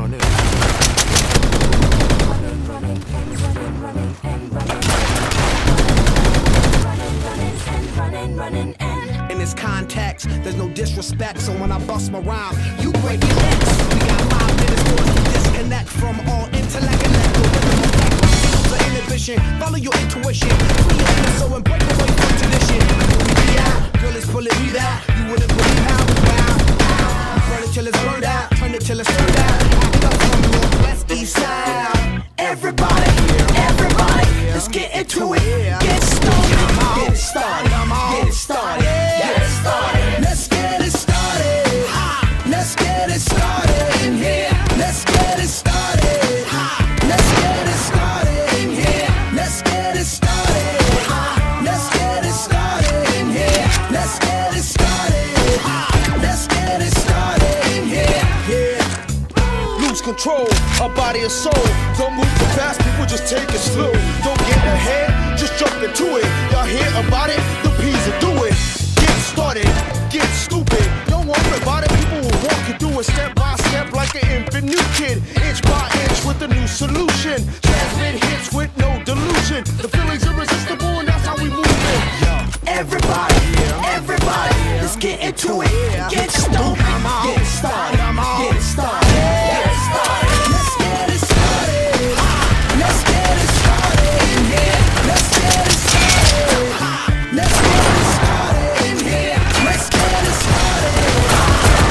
In this context, there's no disrespect, so when I bust my rhyme, you break your necks. We got 5 minutes for us to disconnect from all intellect and let go of the inhibition. Follow your intuition, free your inner soul and break away from tradition. Girl, it's bullet me out. You wouldn't believe how we wow. Burn it till it's burned out, turn it till it's turned out. Act up from Northwest East Side. Everybody, let's get into it. Get started, get it started, get it started, get it started. Let's get it started. Let's get it started in here. Let's get it started. Let's get it started in here. Let's get it started. Let's get it started in here. Let's get it started. Let's get it started in here. Lose control, our body and soul. Don't move too fast, people just take it slow. Don't get ahead, just jump into it. Y'all hear about it? The P's will do it. Get started, get stupid. Don't worry about it, people will walk you through it step by step like an infant new kid. Inch by inch with a new solution. Transmit hits with no delusion. The feeling's irresistible and that's how we move it. Everybody, let's get into it. Get stupid, get it started, get it started, get it started. Let's get it started. Let's get it started in here. Let's get it started. Let's get it started in here. Let's get it started.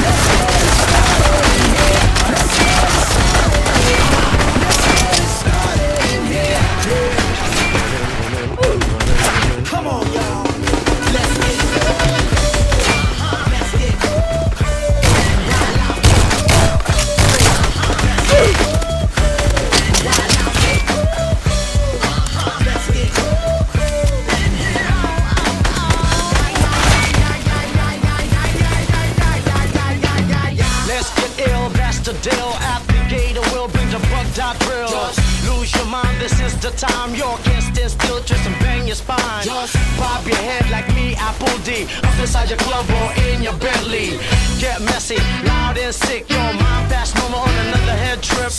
Let's get it started in here. Let's get it started. Let's get it started in here. Come on, y'all. Let's get it. Let's get it. Let's get ill, that's the deal. Applicator will bring the bug-dot drill. Lose your mind, this is the time. You can't stand still, twist and bang your spine. Bob your head like me, Apple D. Up inside your club or in your Bentley. Get messy, loud and sick. Your mind fast, no more on another head trip.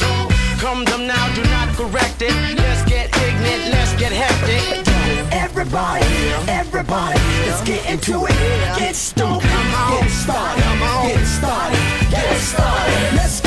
Come them now, do not correct it. Let's get ignorant, let's get hectic. Everybody, let's get into it. Get stoked, get it started, get it started, get it started. Let's